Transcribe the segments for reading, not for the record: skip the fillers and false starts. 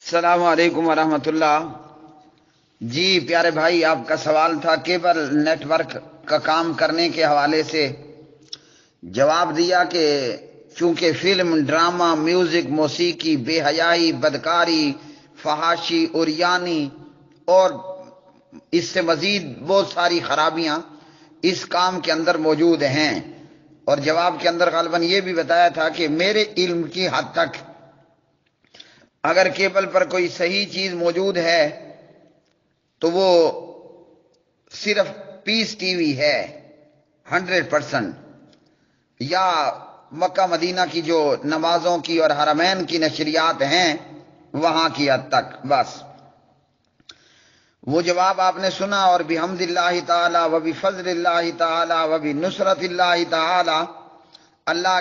السلام علیکم ورحمۃ اللہ۔ جی پیارے بھائی، آپ کا سوال تھا کیبل نیٹ ورک کا کام کرنے کے حوالے سے۔ جواب دیا کہ چونکہ فلم، ڈرامہ، میوزک، موسیقی، بے حیائی، بدکاری، فحاشی، عریانی اور اس سے مزید بہت ساری خرابیاں اس کام کے اندر موجود ہیں، اور جواب کے اندر غالباً یہ بھی بتایا تھا کہ میرے علم کی حد تک اگر کیبل پر کوئی صحیح چیز موجود ہے تو وہ صرف پیس ٹی وی ہے 100%، یا مکہ مدینہ کی جو نمازوں کی اور حرمین کی نشریات ہیں وہاں کی حد تک بس۔ وہ جواب آپ نے سنا، اور بحمد اللہ تعالی و بفضل اللہ تعالی و بنصرت اللہ تعالی، اللہ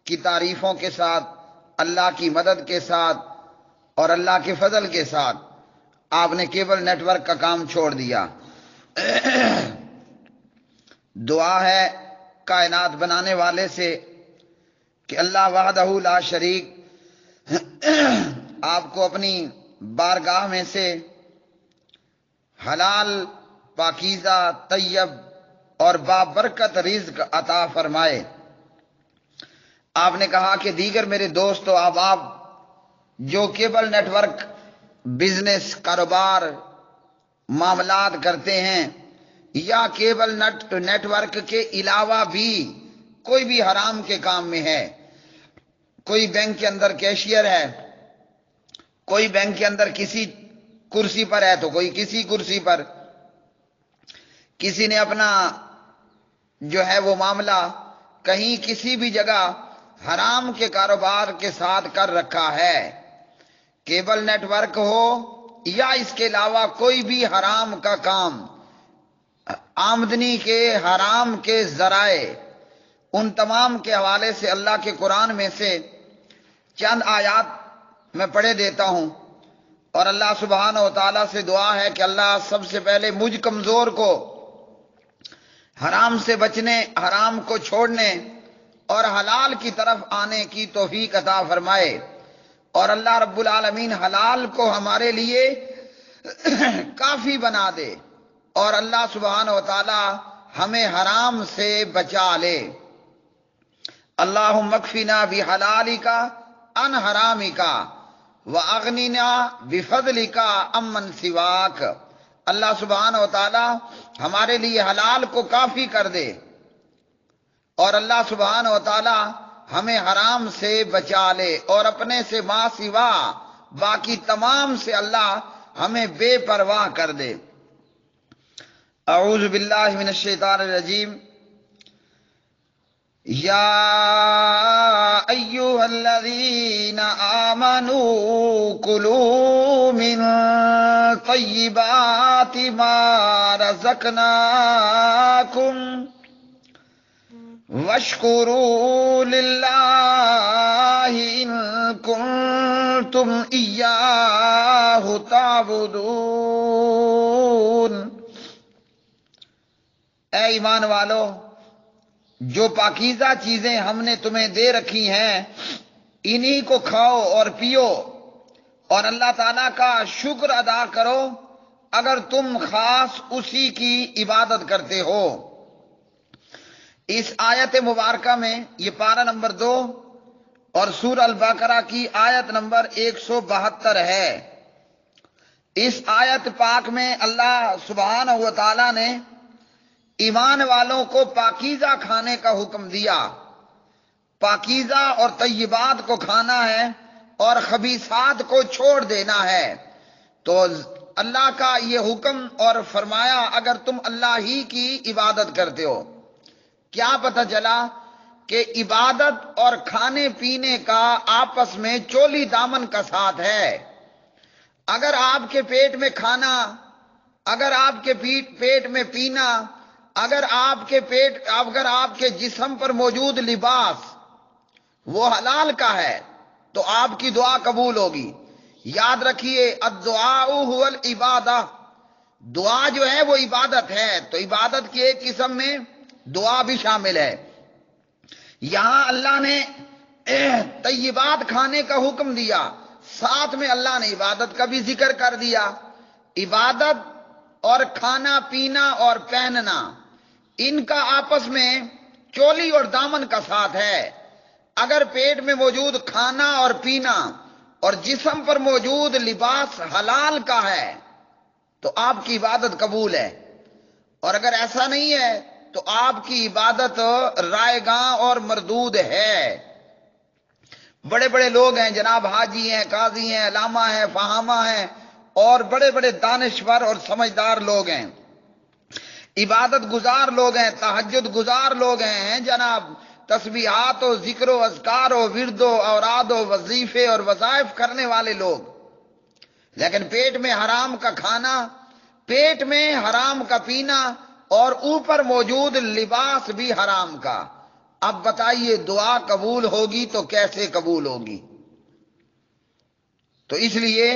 کی تعریفوں کے ساتھ، اللہ کی مدد کے ساتھ اور اللہ کے فضل کے ساتھ آپ نے کیبل نیٹ ورک کا کام چھوڑ دیا۔ دعا ہے کائنات بنانے والے سے کہ اللہ وحدہ لا شریک آپ کو اپنی بارگاہ میں سے حلال، پاکیزہ، طیب اور بابرکت رزق عطا فرمائے۔ آپ نے کہا کہ دیگر میرے دوست و احباب جو کیبل نیٹ ورک بزنس، کاروبار، معاملات کرتے ہیں، یا کیبل نیٹ ورک کے علاوہ بھی کوئی بھی حرام کے کام میں ہے، کوئی بینک کے اندر کیشیئر ہے، کوئی بینک کے اندر کسی کرسی پر ہے تو کوئی کسی کرسی پر، کسی نے اپنا جو ہے وہ معاملہ کہیں کسی بھی جگہ حرام کے کاروبار کے ساتھ کر رکھا ہے، کیبل نیٹ ورک ہو یا اس کے علاوہ کوئی بھی حرام کا کام، آمدنی کے حرام کے ذرائع، ان تمام کے حوالے سے اللہ کے قرآن میں سے چند آیات میں پڑھے دیتا ہوں، اور اللہ سبحانہ و تعالیٰ سے دعا ہے کہ اللہ سب سے پہلے مجھ کمزور کو حرام سے بچنے، حرام کو چھوڑنے اور حلال کی طرف آنے کی توفیق عطا فرمائے، اور اللہ رب العالمین حلال کو ہمارے لیے کافی بنا دے، اور اللہ سبحانہ و تعالی ہمیں حرام سے بچا لے۔ اللہم اکفنا بحلالک عن حرامک واغننا بفضلک عمن سواک۔ اللہ سبحانہ و تعالی ہمارے لیے حلال کو کافی کر دے، اور اللہ سبحانہ و تعالی ہمیں حرام سے بچا لے، اور اپنے سے ما سوا باقی تمام سے اللہ ہمیں بے پرواہ کر دے۔ اعوذ باللہ من الشیطان الرجیم۔ یا ایہا الذین آمنوا کلوا من طیبات ما رزقناکم واشکروا للہ ان کنتم ایاہ تعبدون۔ اے ایمان والو، جو پاکیزہ چیزیں ہم نے تمہیں دے رکھی ہیں انہی کو کھاؤ اور پیو، اور اللہ تعالیٰ کا شکر ادا کرو اگر تم خاص اسی کی عبادت کرتے ہو۔ اس آیت مبارکہ میں، یہ پارہ نمبر 2 اور سورہ البقرہ کی آیت نمبر 172 ہے۔ اس آیت پاک میں اللہ سبحانہ و تعالیٰ نے ایمان والوں کو پاکیزہ کھانے کا حکم دیا، پاکیزہ اور طیبات کو کھانا ہے اور خبیثات کو چھوڑ دینا ہے۔ تو اللہ کا یہ حکم اور فرمایا اگر تم اللہ ہی کی عبادت کرتے ہو۔ کیا پتہ چلا کہ عبادت اور کھانے پینے کا آپس میں چولی دامن کا ساتھ ہے۔ اگر آپ کے پیٹ میں کھانا، اگر آپ کے پیٹ میں پینا، اگر آپ کے جسم پر موجود لباس وہ حلال کا ہے تو آپ کی دعا قبول ہوگی۔ یاد رکھیے الدعاء هو العبادہ، دعا جو ہے وہ عبادت ہے، تو عبادت کی ایک قسم میں دعا بھی شامل ہے۔ یہاں اللہ نے طیبات کھانے کا حکم دیا، ساتھ میں اللہ نے عبادت کا بھی ذکر کر دیا. عبادت اور کھانا پینا اور پہننا، ان کا آپس میں چولی اور دامن کا ساتھ ہے. اگر پیٹ میں موجود کھانا اور پینا اور جسم پر موجود لباس حلال کا ہے تو آپ کی عبادت قبول ہے، اور اگر ایسا نہیں ہے تو آپ کی عبادت رائے گاں اور مردود ہے. بڑے بڑے لوگ ہیں جناب، حاجی ہیں، قاضی ہیں، علامہ ہیں، فہامہ ہیں، اور بڑے بڑے دانشور اور سمجھدار لوگ ہیں، عبادت گزار لوگ ہیں، تہجد گزار لوگ ہیں جناب، تسبیحات و ذکر و اذکار و ورد و اوراد و وظیفے اور وظائف کرنے والے لوگ، لیکن پیٹ میں حرام کا کھانا، پیٹ میں حرام کا پینا، اور اوپر موجود لباس بھی حرام کا. اب بتائیے دعا قبول ہوگی تو کیسے قبول ہوگی؟ تو اس لیے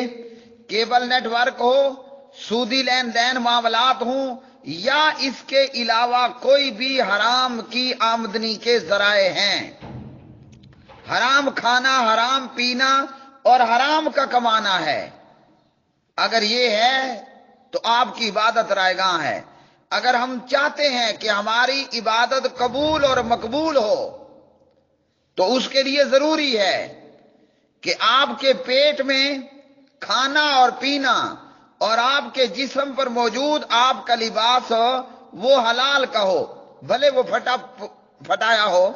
کیبل نیٹ ورک ہو، سودی لین دین معاملات ہوں، یا اس کے علاوہ کوئی بھی حرام کی آمدنی کے ذرائع ہیں، حرام کھانا، حرام پینا اور حرام کا کمانا ہے، اگر یہ ہے تو آپ کی عبادت رائے گاں ہے. اگر ہم چاہتے ہیں کہ ہماری عبادت قبول اور مقبول ہو تو اس کے لیے ضروری ہے کہ آپ کے پیٹ میں کھانا اور پینا اور آپ کے جسم پر موجود آپ کا لباس ہو وہ حلال کا ہو، بھلے وہ پھٹایا ہو،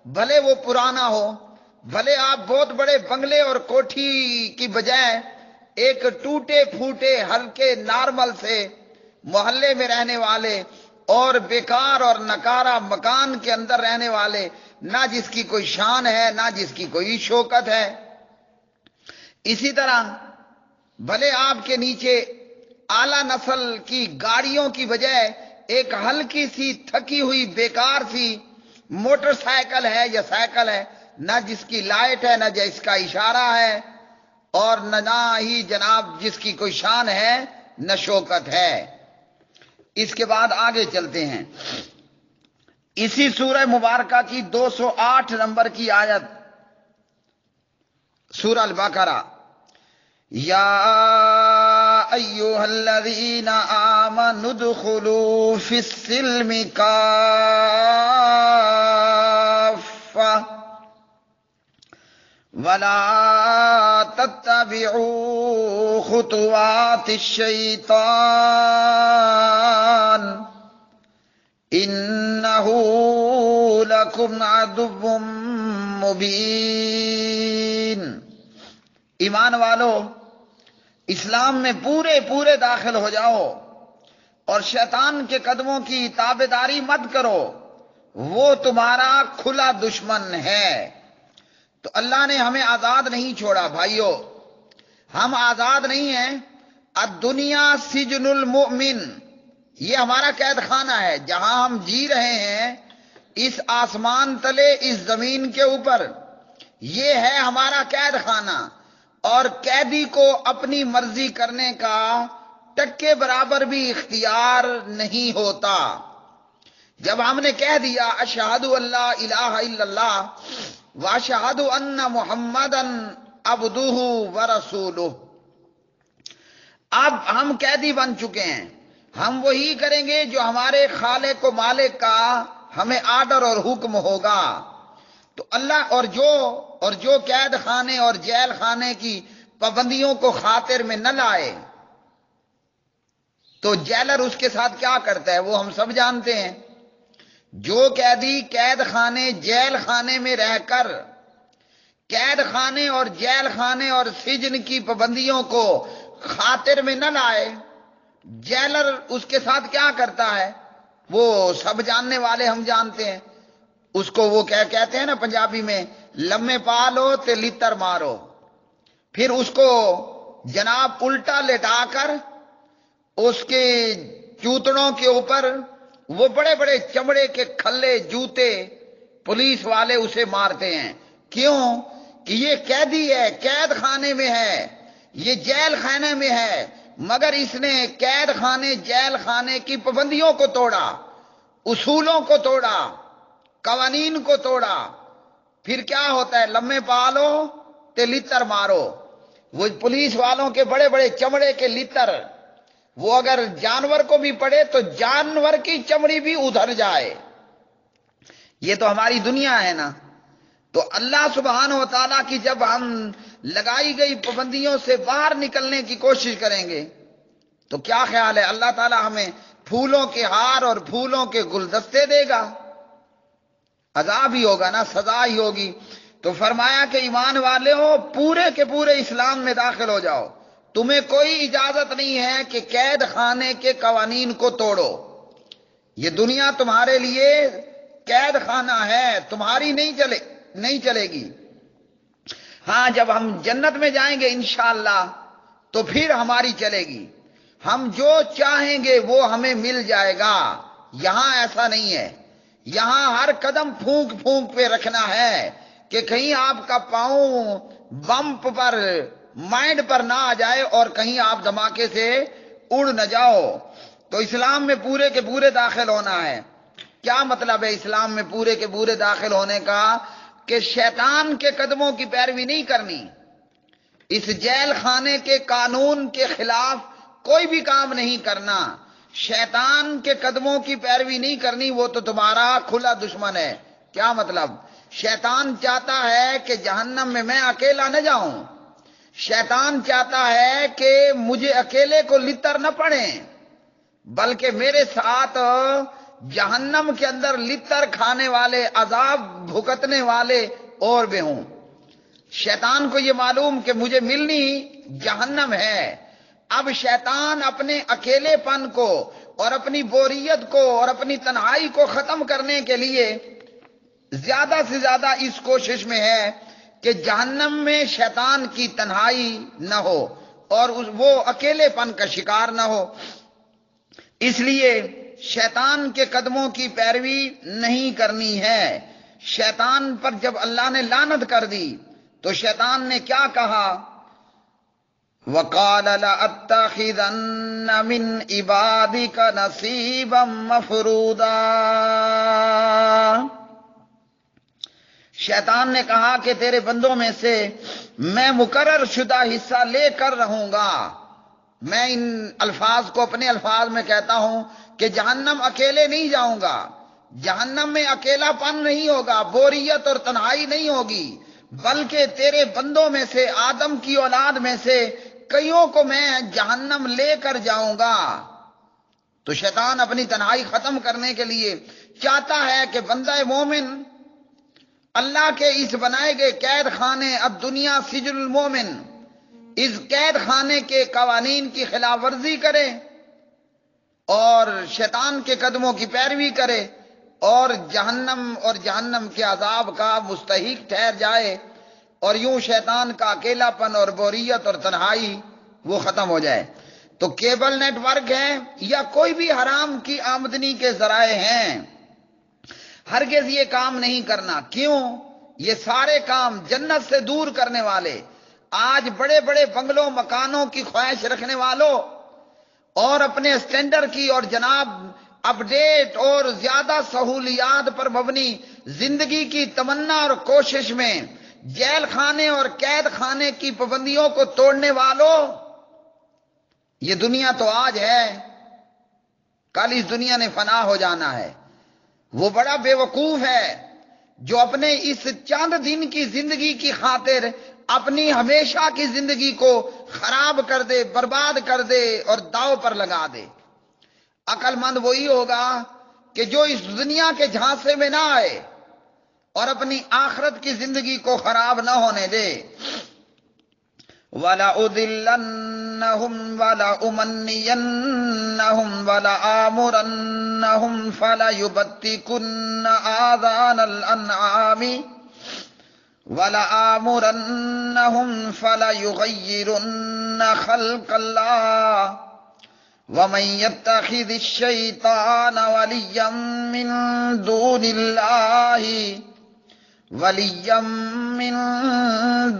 بھلے وہ پرانا ہو، بھلے آپ بہت بڑے بنگلے اور کوٹھی کی بجائے ایک ٹوٹے پھوٹے ہلکے نارمل سے محلے میں رہنے والے اور بیکار اور نکارا مکان کے اندر رہنے والے، نہ جس کی کوئی شان ہے نہ جس کی کوئی شوکت ہے. اسی طرح بھلے آپ کے نیچے اعلی نسل کی گاڑیوں کی بجائے ایک ہلکی سی تھکی ہوئی بیکار سی موٹر سائیکل ہے یا سائیکل ہے، نہ جس کی لائٹ ہے نہ جس کا اشارہ ہے، اور نہ ہی جناب جس کی کوئی شان ہے نہ شوکت ہے. اس کے بعد آگے چلتے ہیں. اسی سورہ مبارکہ کی 208 نمبر کی آیت، سورہ البقرہ، یا ایھا الذین آمنوا ادخلوا فی السلم کافہ ولا تتبعوا خطوات الشیطان انہ لکم عدو مبین. ایمان والو، اسلام میں پورے داخل ہو جاؤ اور شیطان کے قدموں کی تابعداری مت کرو، وہ تمہارا کھلا دشمن ہے. تو اللہ نے ہمیں آزاد نہیں چھوڑا بھائیو، ہم آزاد نہیں ہیں. الدنیا سجن المؤمن، یہ ہمارا قید خانہ ہے جہاں ہم جی رہے ہیں، اس آسمان تلے، اس زمین کے اوپر، یہ ہے ہمارا قید خانہ. اور قیدی کو اپنی مرضی کرنے کا ٹکے برابر بھی اختیار نہیں ہوتا. جب ہم نے کہہ دیا اشہد ان لا الہ الا اللہ واشہد ان محمدً عبدہ ورسولہ، اب ہم قیدی بن چکے ہیں، ہم وہی کریں گے جو ہمارے خالق و مالک کا ہمیں آرڈر اور حکم ہوگا. تو اللہ اور جو قید خانے اور جیل خانے کی پابندیوں کو خاطر میں نہ لائے تو جیلر اس کے ساتھ کیا کرتا ہے وہ ہم سب جانتے ہیں. جو قیدی قید خانے جیل خانے میں رہ کر قید خانے اور جیل خانے اور سجن کی پابندیوں کو خاطر میں نہ لائے، جیلر اس کے ساتھ کیا کرتا ہے وہ سب جاننے والے ہم جانتے ہیں. اس کو وہ کہتے ہیں نا پنجابی میں، لمے پالو تے لتر مارو. پھر اس کو جناب الٹا لٹا کر اس کے چوتڑوں کے اوپر وہ بڑے بڑے چمڑے کے کھلے جوتے پولیس والے اسے مارتے ہیں. کیوں کہ یہ قیدی ہے، قید خانے میں ہے، یہ جیل خانے میں ہے، مگر اس نے قید خانے جیل خانے کی پابندیوں کو توڑا، اصولوں کو توڑا، قوانین کو توڑا. پھر کیا ہوتا ہے؟ لمے پالو تے لتر مارو. وہ پولیس والوں کے بڑے بڑے چمڑے کے لتر، وہ اگر جانور کو بھی پڑے تو جانور کی چمڑی بھی ادھر جائے۔ یہ تو ہماری دنیا ہے نا۔ تو اللہ سبحانہ و تعالیٰ کی جب ہم لگائی گئی پابندیوں سے باہر نکلنے کی کوشش کریں گے تو کیا خیال ہے اللہ تعالیٰ ہمیں پھولوں کے ہار اور پھولوں کے گلدستے دے گا؟ عذاب ہی ہوگا نا، سزا ہی ہوگی۔ تو فرمایا کہ ایمان والے ہو، پورے کے پورے اسلام میں داخل ہو جاؤ، تمہیں کوئی اجازت نہیں ہے کہ قید خانے کے قوانین کو توڑو۔ یہ دنیا تمہارے لیے قید خانہ ہے، تمہاری نہیں چلے گی۔ ہاں جب ہم جنت میں جائیں گے انشاءاللہ تو پھر ہماری چلے گی، ہم جو چاہیں گے وہ ہمیں مل جائے گا۔ یہاں ایسا نہیں ہے، یہاں ہر قدم پھونک پھونک پہ رکھنا ہے کہ کہیں آپ کا پاؤں بمپ پر مائنڈ پر نہ آ جائے اور کہیں آپ دھماکے سے اڑ نہ جاؤ۔ تو اسلام میں پورے کے پورے داخل ہونا ہے۔ کیا مطلب ہے اسلام میں پورے کے پورے داخل ہونے کا؟ کہ شیطان کے قدموں کی پیروی نہیں کرنی، اس جیل خانے کے قانون کے خلاف کوئی بھی کام نہیں کرنا، شیطان کے قدموں کی پیروی نہیں کرنی، وہ تو تمہارا کھلا دشمن ہے۔ کیا مطلب؟ شیطان چاہتا ہے کہ جہنم میں میں اکیلا نہ جاؤں، شیطان چاہتا ہے کہ مجھے اکیلے کو لتر نہ پڑیں، بلکہ میرے ساتھ جہنم کے اندر لتر کھانے والے، عذاب بھگتنے والے اور بھی ہوں۔ شیطان کو یہ معلوم کہ مجھے ملنی جہنم ہے۔ اب شیطان اپنے اکیلے پن کو اور اپنی بوریت کو اور اپنی تنہائی کو ختم کرنے کے لیے زیادہ سے زیادہ اس کوشش میں ہے کہ جہنم میں شیطان کی تنہائی نہ ہو اور وہ اکیلے پن کا شکار نہ ہو۔ اس لیے شیطان کے قدموں کی پیروی نہیں کرنی ہے۔ شیطان پر جب اللہ نے لعنت کر دی تو شیطان نے کیا کہا؟ وَقَالَ لَأَتَّخِذَنَّ مِنْ عِبَادِكَ نَصِيبًا مَفْرُوضًا۔ شیطان نے کہا کہ تیرے بندوں میں سے میں مقرر شدہ حصہ لے کر رہوں گا۔ میں ان الفاظ کو اپنے الفاظ میں کہتا ہوں کہ جہنم اکیلے نہیں جاؤں گا، جہنم میں اکیلا پن نہیں ہوگا، بوریت اور تنہائی نہیں ہوگی، بلکہ تیرے بندوں میں سے، آدم کی اولاد میں سے کئیوں کو میں جہنم لے کر جاؤں گا۔ تو شیطان اپنی تنہائی ختم کرنے کے لیے چاہتا ہے کہ بندہ مومن اللہ کے اس بنائے گئے قید خانے الدنیا سجن المومن، اس قید خانے کے قوانین کی خلاف ورزی کرے اور شیطان کے قدموں کی پیروی کرے اور جہنم کے عذاب کا مستحق ٹھہر جائے، اور یوں شیطان کا اکیلا پن اور بوریت اور تنہائی وہ ختم ہو جائے۔ تو کیبل نیٹ ورک ہے یا کوئی بھی حرام کی آمدنی کے ذرائع ہیں، ہرگز یہ کام نہیں کرنا۔ کیوں؟ یہ سارے کام جنت سے دور کرنے والے، آج بڑے بڑے بنگلوں مکانوں کی خواہش رکھنے والوں اور اپنے اسٹینڈرڈ کی اور جناب اپڈیٹ اور زیادہ سہولیات پر مبنی زندگی کی تمنا اور کوشش میں جیل خانے اور قید خانے کی پابندیوں کو توڑنے والوں، یہ دنیا تو آج ہے، کل اس دنیا نے فنا ہو جانا ہے۔ وہ بڑا بے وقوف ہے جو اپنے اس چند دن کی زندگی کی خاطر اپنی ہمیشہ کی زندگی کو خراب کر دے، برباد کر دے اور داؤ پر لگا دے۔ عقل مند وہی ہوگا کہ جو اس دنیا کے جھانسے میں نہ آئے اور اپنی آخرت کی زندگی کو خراب نہ ہونے دے۔ وَلَأُضِلَّنَّهُمْ وَلَأُمَنِّيَنَّهُمْ وَلَآمُرَنَّهُمْ فَلَيُبَتِّكُنَّ آذَانَ الْأَنْعَامِ وَلَآمُرَنَّهُمْ فَلَيُغَيِّرُنَّ خَلْقَ اللَّهِ وَمَن يَتَّخِذِ الشَّيْطَانَ وَلِيًّا مِّن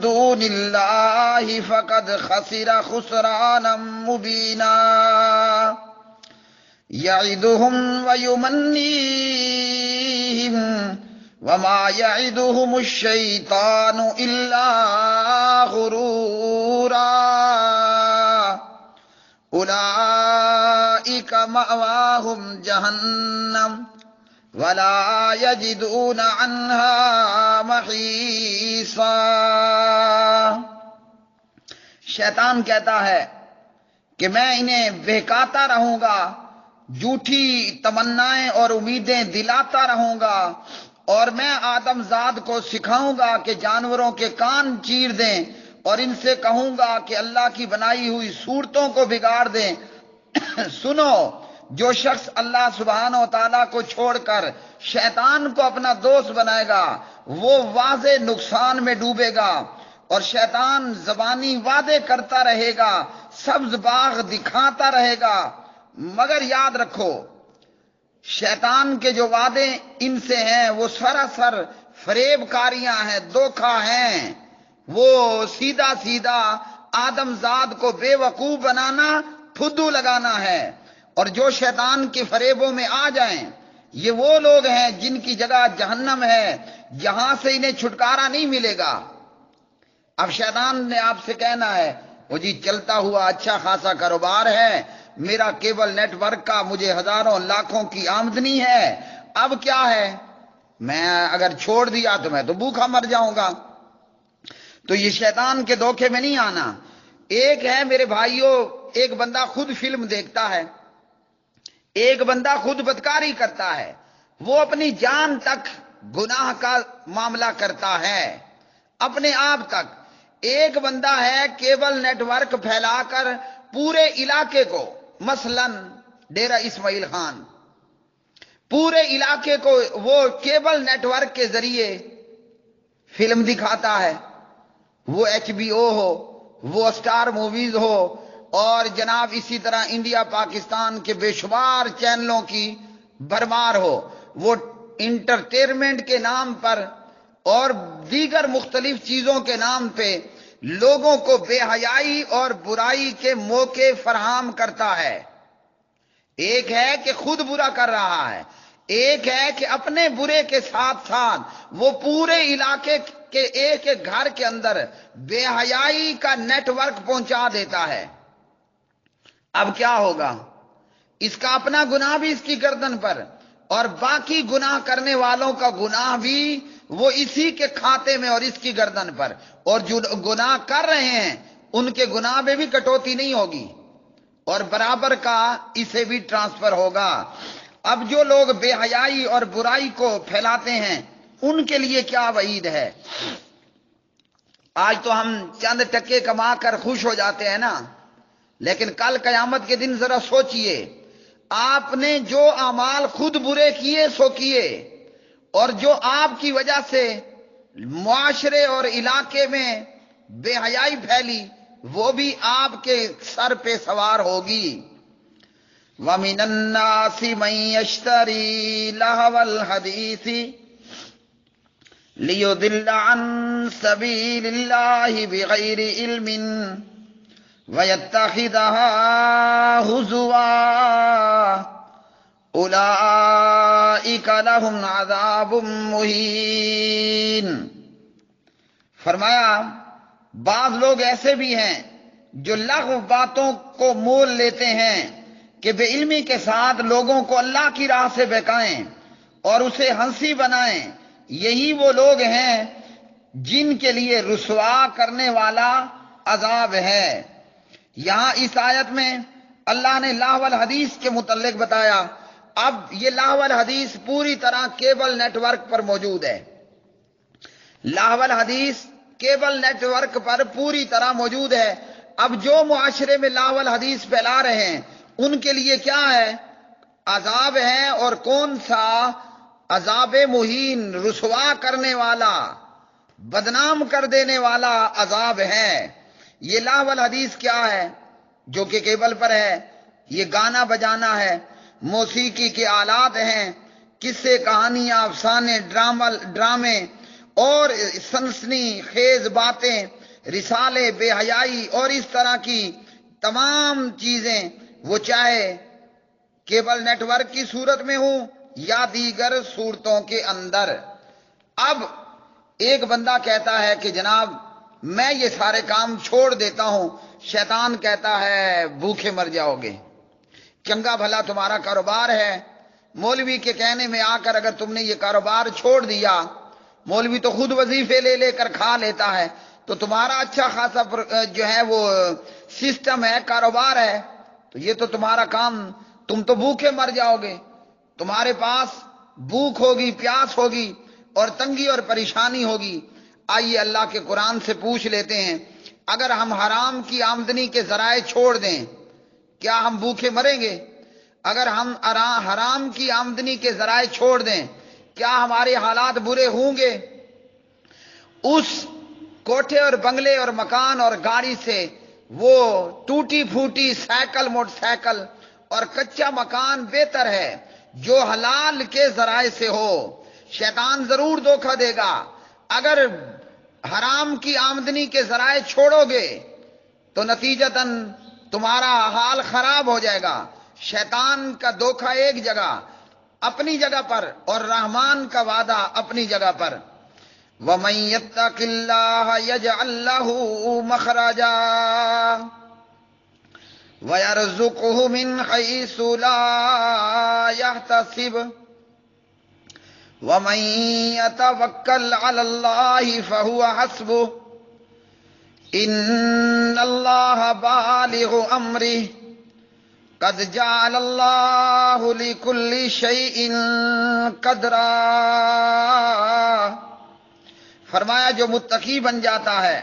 دُونِ اللَّهِ فَقَدْ خَسِرَ خُسْرَانًا مُّبِينًا يَعِدُهُمْ وَيُمَنِّيهِمْ وَمَا يَعِدُهُمُ الشَّيْطَانُ إِلَّا غُرُورًا۔ سرورا اولئک مأواہم جہنم ولا یجدون عنہا محیصا۔ شیطان کہتا ہے کہ میں انہیں بہکاتا رہوں گا، جھوٹی تمنائیں اور امیدیں دلاتا رہوں گا، اور میں آدم زاد کو سکھاؤں گا کہ جانوروں کے کان چیر دیں، اور ان سے کہوں گا کہ اللہ کی بنائی ہوئی صورتوں کو بگاڑ دیں۔ سنو، جو شخص اللہ سبحانہ و تعالیٰ کو چھوڑ کر شیطان کو اپنا دوست بنائے گا وہ واضح نقصان میں ڈوبے گا، اور شیطان زبانی وعدے کرتا رہے گا، سبز باغ دکھاتا رہے گا، مگر یاد رکھو شیطان کے جو وعدے ان سے ہیں وہ سراسر فریب کاریاں ہیں، دھوکہ ہیں۔ وہ سیدھا سیدھا آدم زاد کو بے وقوف بنانا، پھدو لگانا ہے۔ اور جو شیطان کے فریبوں میں آ جائیں یہ وہ لوگ ہیں جن کی جگہ جہنم ہے، جہاں سے انہیں چھٹکارا نہیں ملے گا۔ اب شیطان نے آپ سے کہنا ہے وہ جی چلتا ہوا اچھا خاصا کاروبار ہے، میرا کیبل نیٹ ورک کا مجھے ہزاروں لاکھوں کی آمدنی ہے، اب کیا ہے، میں اگر چھوڑ دیا تو میں تو بھوکا مر جاؤں گا۔ تو یہ شیطان کے دھوکے میں نہیں آنا۔ ایک ہے میرے بھائیوں، ایک بندہ خود فلم دیکھتا ہے، ایک بندہ خود بدکاری کرتا ہے، وہ اپنی جان تک گناہ کا معاملہ کرتا ہے، اپنے آپ تک۔ ایک بندہ ہے کیبل نیٹ ورک پھیلا کر پورے علاقے کو، مثلا ڈیرہ اسماعیل خان، پورے علاقے کو وہ کیبل نیٹ ورک کے ذریعے فلم دکھاتا ہے، وہ HBO ہو، وہ سٹار موویز ہو، اور جناب اسی طرح انڈیا پاکستان کے بے شمار چینلوں کی بھرمار ہو۔ وہ انٹرٹینمنٹ کے نام پر اور دیگر مختلف چیزوں کے نام پہ لوگوں کو بے حیائی اور برائی کے موقع فراہم کرتا ہے۔ ایک ہے کہ خود برا کر رہا ہے، ایک ہے کہ اپنے برے کے ساتھ ساتھ وہ پورے علاقے کے ایک ایک گھر کے اندر بے حیائی کا نیٹ ورک پہنچا دیتا ہے۔ اب کیا ہوگا؟ اس کا اپنا گناہ بھی اس کی گردن پر، اور باقی گناہ کرنے والوں کا گناہ بھی وہ اسی کے کھاتے میں اور اس کی گردن پر، اور جو گناہ کر رہے ہیں ان کے گناہ میں بھی کٹوتی نہیں ہوگی، اور برابر کا اسے بھی ٹرانسفر ہوگا۔ اب جو لوگ بے حیائی اور برائی کو پھیلاتے ہیں ان کے لیے کیا وعید ہے۔ آج تو ہم چند ٹکے کما کر خوش ہو جاتے ہیں نا، لیکن کل قیامت کے دن ذرا سوچئے، آپ نے جو اعمال خود برے کیے سو کیے، اور جو آپ کی وجہ سے معاشرے اور علاقے میں بے حیائی پھیلی وہ بھی آپ کے سر پہ سوار ہوگی۔ وَمِنَ النَّاسِ مَن يَشْتَرِي لَهْوَ الْحَدِيثِ لِيُضِلَّ عَن سَبِيلِ اللَّهِ بِغَيْرِ عِلْمٍ وَيَتَّخِذَهَا هُزُوًا أُولَئِكَ لَهُمْ عَذَابٌ مُهِينٌ۔ فرمایا بعض لوگ ایسے بھی ہیں جو لغو باتوں کو مول لیتے ہیں کہ بے علمی کے ساتھ لوگوں کو اللہ کی راہ سے بہکائیں اور اسے ہنسی بنائیں۔ یہی وہ لوگ ہیں جن کے لیے رسوا کرنے والا عذاب ہے۔ یہاں اس آیت میں اللہ نے لاہو الحدیث کے متعلق بتایا۔ اب یہ لاہو الحدیث پوری طرح کیبل نیٹ ورک پر موجود ہے، لاہو الحدیث کیبل نیٹ ورک پر پوری طرح موجود ہے۔ اب جو معاشرے میں لاہو الحدیث پھیلا رہے ہیں ان کے لیے کیا ہے؟ عذاب ہے، اور کون سا؟ عذاب مہین، رسوا کرنے والا، بدنام کر دینے والا عذاب ہے۔ یہ لاہو الحدیث کیا ہے جو کہ کیبل پر ہے؟ یہ گانا بجانا ہے، موسیقی کے آلات ہیں، قصے، کہانیاں، افسانے، ڈرامے اور سنسنی خیز باتیں، رسالے، بے حیائی اور اس طرح کی تمام چیزیں، وہ چاہے کیبل نیٹ ورک کی صورت میں ہوں یا دیگر صورتوں کے اندر۔ اب ایک بندہ کہتا ہے کہ جناب میں یہ سارے کام چھوڑ دیتا ہوں، شیطان کہتا ہے بھوکے مر جاؤ گے۔ چنگا بھلا تمہارا کاروبار ہے، مولوی کے کہنے میں آ کر اگر تم نے یہ کاروبار چھوڑ دیا، مولوی تو خود وظیفے لے لے کر کھا لیتا ہے، تو تمہارا اچھا خاصا جو ہے وہ سسٹم ہے، کاروبار ہے، تو یہ تو تمہارا کام، تم تو بھوکے مر جاؤ گے، تمہارے پاس بھوک ہوگی، پیاس ہوگی اور تنگی اور پریشانی ہوگی۔ آئیے اللہ کے قرآن سے پوچھ لیتے ہیں، اگر ہم حرام کی آمدنی کے ذرائع چھوڑ دیں کیا ہم بھوکے مریں گے؟ اگر ہم حرام کی آمدنی کے ذرائع چھوڑ دیں کیا ہمارے حالات برے ہوں گے؟ اس کوٹھے اور بنگلے اور مکان اور گاڑی سے وہ ٹوٹی پھوٹی سائیکل، موٹر سائیکل اور کچا مکان بہتر ہے جو حلال کے ذرائع سے ہو۔ شیطان ضرور دھوکہ دے گا، اگر حرام کی آمدنی کے ذرائع چھوڑو گے تو نتیجتاً تمہارا حال خراب ہو جائے گا۔ شیطان کا دھوکہ ایک جگہ اپنی جگہ پر اور رحمان کا وعدہ اپنی جگہ پر۔ وَمَن يَتَّقِ اللَّهَ يَجْعَل لَّهُ مَخْرَجًا وَيَرْزُقْهُ مِنْ حَيْثُ لَا يَحْتَسِبُ وَمَن يَتَوَكَّلْ عَلَى اللَّهِ فَهُوَ حَسْبُهُ إِنَّ اللَّهَ بَالِغُ أَمْرِهِ قَدْ جَعَلَ اللَّهُ لِكُلِّ شَيْءٍ قَدْرًا۔ فرمایا جو متقی بن جاتا ہے،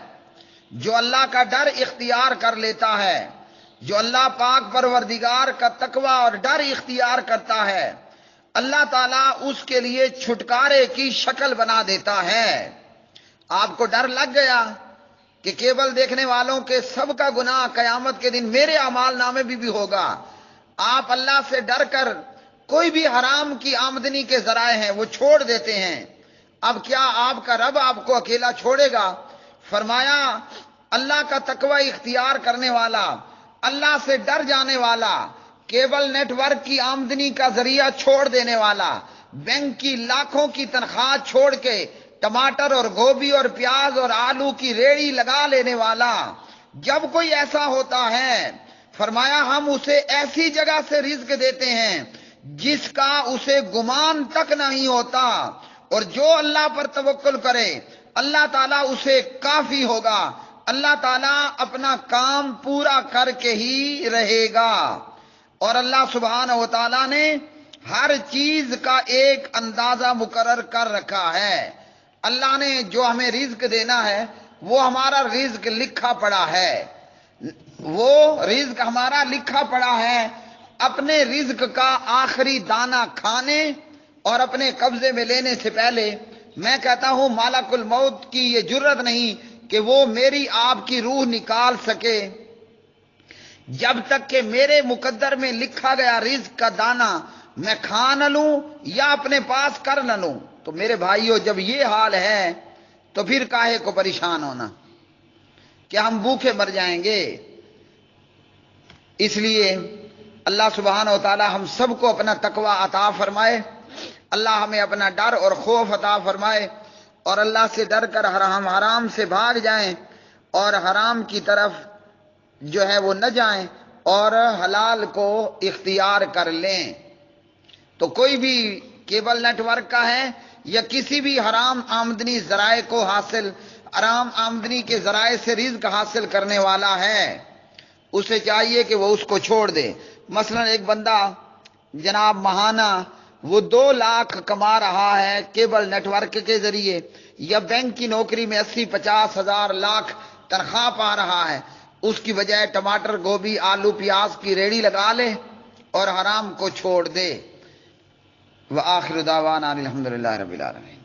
جو اللہ کا ڈر اختیار کر لیتا ہے، جو اللہ پاک پروردگار کا تقوی اور ڈر اختیار کرتا ہے، اللہ تعالیٰ اس کے لیے چھٹکارے کی شکل بنا دیتا ہے۔ آپ کو ڈر لگ گیا کہ کیبل دیکھنے والوں کے سب کا گناہ قیامت کے دن میرے اعمال نامے بھی ہوگا، آپ اللہ سے ڈر کر کوئی بھی حرام کی آمدنی کے ذرائع ہیں وہ چھوڑ دیتے ہیں، اب کیا آپ کا رب آپ کو اکیلا چھوڑے گا؟ فرمایا اللہ کا تقوی اختیار کرنے والا، اللہ سے ڈر جانے والا، کیبل نیٹ ورک کی آمدنی کا ذریعہ چھوڑ دینے والا، بینک کی لاکھوں کی تنخواہ چھوڑ کے ٹماٹر اور گوبھی اور پیاز اور آلو کی ریڑھی لگا لینے والا، جب کوئی ایسا ہوتا ہے فرمایا ہم اسے ایسی جگہ سے رزق دیتے ہیں جس کا اسے گمان تک نہیں ہوتا، اور جو اللہ پر توکل کرے اللہ تعالیٰ اسے کافی ہوگا، اللہ تعالیٰ اپنا کام پورا کر کے ہی رہے گا۔ اور اللہ سبحانہ و تعالیٰ نے ہر چیز کا ایک اندازہ مقرر کر رکھا ہے۔ اللہ نے جو ہمیں رزق دینا ہے وہ ہمارا رزق لکھا پڑا ہے، وہ رزق ہمارا لکھا پڑا ہے۔ اپنے رزق کا آخری دانہ کھانے اور اپنے قبضے میں لینے سے پہلے میں کہتا ہوں مالک الموت کی یہ جرت نہیں کہ وہ میری آپ کی روح نکال سکے جب تک کہ میرے مقدر میں لکھا گیا رزق کا دانہ میں کھا نہ لوں یا اپنے پاس کر نہ لوں۔ تو میرے بھائیو جب یہ حال ہے تو پھر کاہے کو پریشان ہونا کہ ہم بھوکے مر جائیں گے۔ اس لیے اللہ سبحانہ و تعالی ہم سب کو اپنا تقوی عطا فرمائے، اللہ ہمیں اپنا ڈر اور خوف عطا فرمائے، اور اللہ سے ڈر کر ہم حرام سے بھاگ جائیں اور حرام کی طرف جو ہے وہ نہ جائیں اور حلال کو اختیار کر لیں۔ تو کوئی بھی کیبل نیٹ ورک کا ہے یا کسی بھی حرام آمدنی ذرائع کو حاصل، حرام آمدنی کے ذرائع سے رزق حاصل کرنے والا ہے، اسے چاہیے کہ وہ اس کو چھوڑ دے۔ مثلا ایک بندہ جناب ماہانہ وہ 2 لاکھ کما رہا ہے کیبل نیٹ ورک کے ذریعے، یا بینک کی نوکری میں 80-50 ہزار لاکھ تنخواہ پا رہا ہے، اس کی بجائے ٹماٹر گوبھی آلو پیاز کی ریڑھی لگا لے اور حرام کو چھوڑ دے۔ وآخر دعوانا الحمدللہ رب العالمین۔